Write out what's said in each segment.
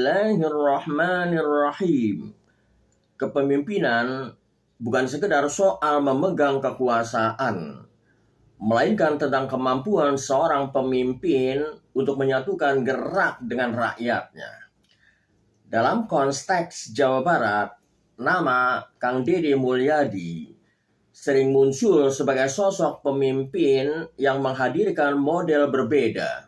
Bismillahirrahmanirrahim. Kepemimpinan bukan sekedar soal memegang kekuasaan, melainkan tentang kemampuan seorang pemimpin untuk menyatukan gerak dengan rakyatnya. Dalam konteks Jawa Barat, nama Kang Deddy Mulyadi sering muncul sebagai sosok pemimpin yang menghadirkan model berbeda.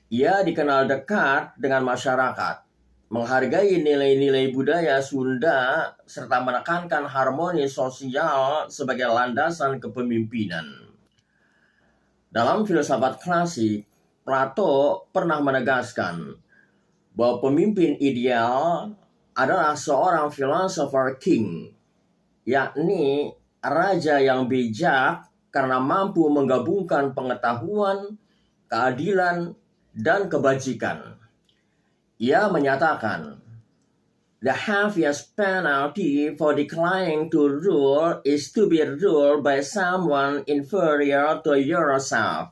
Ia dikenal dekat dengan masyarakat, menghargai nilai-nilai budaya Sunda, serta menekankan harmoni sosial sebagai landasan kepemimpinan. Dalam filsafat klasik, Plato pernah menegaskan bahwa pemimpin ideal adalah seorang philosopher king, yakni raja yang bijak karena mampu menggabungkan pengetahuan, keadilan, dan kebajikan. Ia menyatakan, "The heaviest penalty for declining to rule is to be ruled by someone inferior to yourself."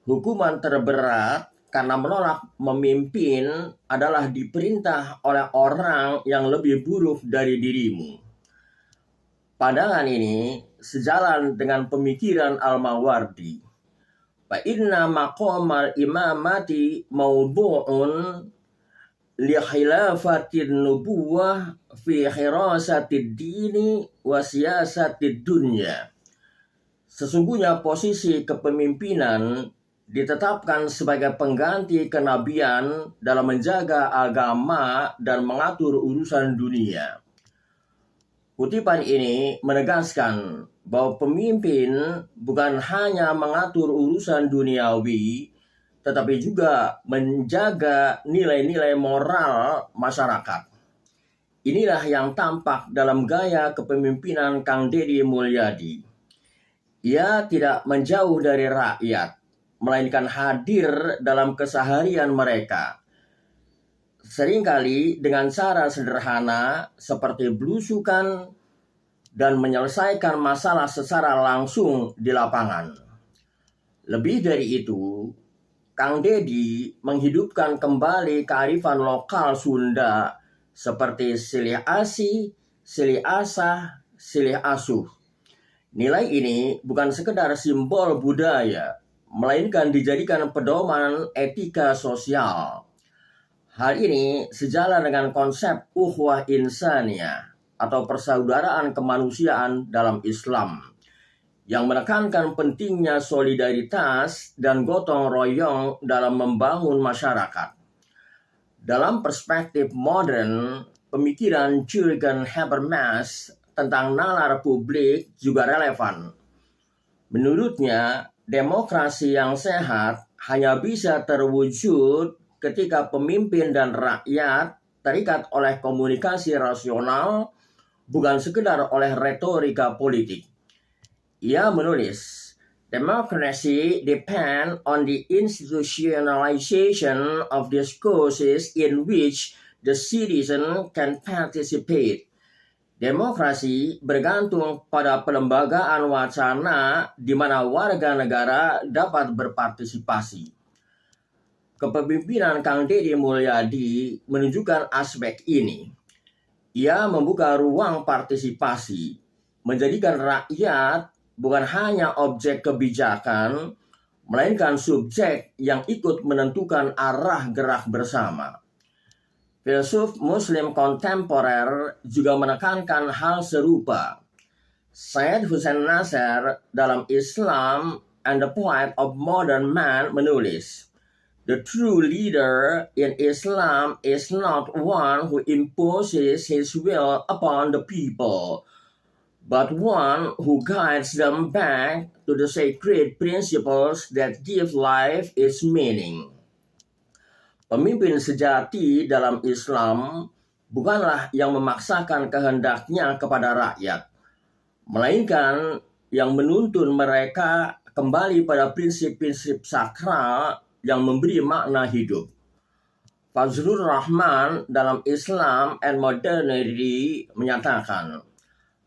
Hukuman terberat karena menolak memimpin adalah diperintah oleh orang yang lebih buruk dari dirimu. Pandangan ini sejalan dengan pemikiran Al-Mawardi. Fa inna maqamal imamati mawdu'un li khilafatin nubuwah fi hirasatid dini wa siyasatid dunya. Sesungguhnya posisi kepemimpinan ditetapkan sebagai pengganti kenabian dalam menjaga agama dan mengatur urusan dunia. Kutipan ini menegaskan bahwa pemimpin bukan hanya mengatur urusan duniawi, tetapi juga menjaga nilai-nilai moral masyarakat. Inilah yang tampak dalam gaya kepemimpinan Kang Deddy Mulyadi. Ia tidak menjauh dari rakyat, melainkan hadir dalam keseharian mereka. Seringkali dengan cara sederhana seperti belusukan dan menyelesaikan masalah secara langsung di lapangan. Lebih dari itu, Kang Deddy menghidupkan kembali kearifan lokal Sunda seperti silih asih, silih asah, silih asuh. Nilai ini bukan sekedar simbol budaya, melainkan dijadikan pedoman etika sosial. Hal ini sejalan dengan konsep ukhuwah insaniyah atau persaudaraan kemanusiaan dalam Islam yang menekankan pentingnya solidaritas dan gotong royong dalam membangun masyarakat. Dalam perspektif modern, pemikiran Jürgen Habermas tentang nalar publik juga relevan. Menurutnya, demokrasi yang sehat hanya bisa terwujud ketika pemimpin dan rakyat terikat oleh komunikasi rasional, bukan sekedar oleh retorika politik. Ia menulis, "Democracy depends on the institutionalization of discourses in which the citizen can participate." Demokrasi bergantung pada pelembagaan wacana di mana warga negara dapat berpartisipasi. Kepemimpinan Kang Deddy Mulyadi menunjukkan aspek ini. Ia membuka ruang partisipasi, menjadikan rakyat bukan hanya objek kebijakan, melainkan subjek yang ikut menentukan arah gerak bersama. Filsuf Muslim kontemporer juga menekankan hal serupa. Syed Hussein Nasr dalam Islam and the Plight of Modern Man menulis, "The true leader in Islam is not one who imposes his will upon the people, but one who guides them back to the sacred principles that give life its meaning." Pemimpin sejati dalam Islam bukanlah yang memaksakan kehendaknya kepada rakyat, melainkan yang menuntun mereka kembali pada prinsip-prinsip sakral yang memberi makna hidup. Fazlur Rahman dalam Islam and Modernity menyatakan,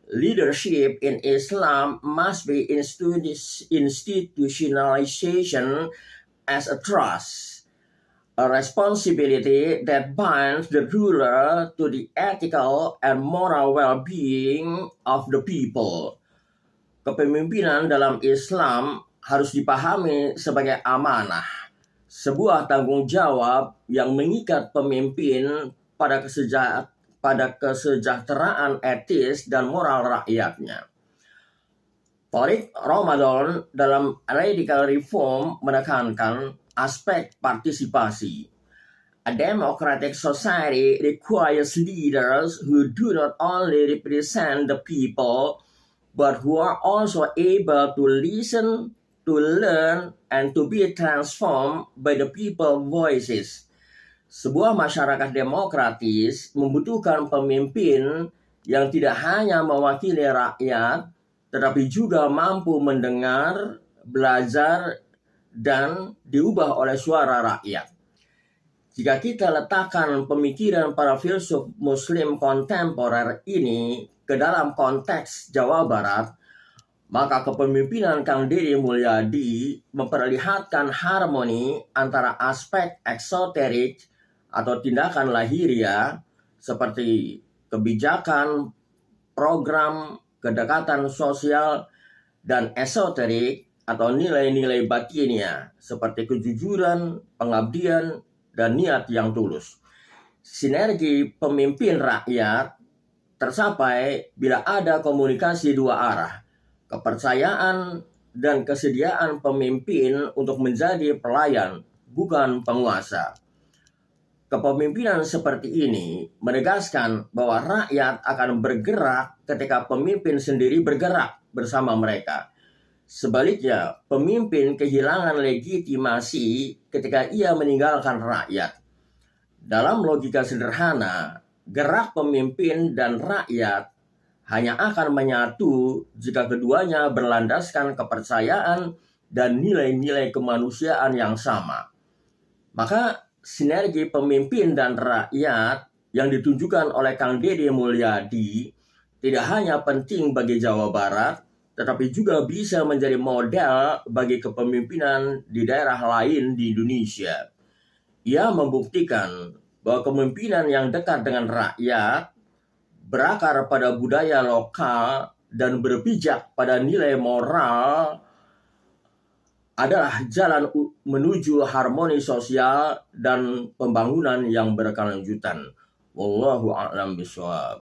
"Leadership in Islam must be institutionalization as a trust, a responsibility that binds the ruler to the ethical and moral well-being of the people. Kepemimpinan dalam Islam harus dipahami sebagai amanah, sebuah tanggung jawab yang mengikat pemimpin pada kesejahteraan etis dan moral rakyatnya. Tariq Ramadan dalam Radical Reform menekankan aspek partisipasi. A democratic society requires leaders who do not only represent the people, but who are also able to listen, to learn, and to be transformed by the people's voices. Sebuah masyarakat demokratis membutuhkan pemimpin yang tidak hanya mewakili rakyat, tetapi juga mampu mendengar, belajar, dan diubah oleh suara rakyat. Jika kita letakkan pemikiran para filsuf Muslim kontemporer ini ke dalam konteks Jawa Barat, maka kepemimpinan Kang Deddy Mulyadi memperlihatkan harmoni antara aspek eksoterik atau tindakan lahiriah seperti kebijakan, program, kedekatan sosial, dan esoterik atau nilai-nilai batinnya seperti kejujuran, pengabdian, dan niat yang tulus. Sinergi pemimpin rakyat tercapai bila ada komunikasi dua arah, kepercayaan dan kesediaan pemimpin untuk menjadi pelayan, bukan penguasa. Kepemimpinan seperti ini menegaskan bahwa rakyat akan bergerak ketika pemimpin sendiri bergerak bersama mereka. Sebaliknya, pemimpin kehilangan legitimasi ketika ia meninggalkan rakyat. Dalam logika sederhana, gerak pemimpin dan rakyat hanya akan menyatu jika keduanya berlandaskan kepercayaan dan nilai-nilai kemanusiaan yang sama. Maka sinergi pemimpin dan rakyat yang ditunjukkan oleh Kang Deddy Mulyadi tidak hanya penting bagi Jawa Barat, tetapi juga bisa menjadi model bagi kepemimpinan di daerah lain di Indonesia. Ia membuktikan bahwa kepemimpinan yang dekat dengan rakyat, berakar pada budaya lokal, dan berpijak pada nilai moral adalah jalan menuju harmoni sosial dan pembangunan yang berkelanjutan. Wallahu a'lam bishawab.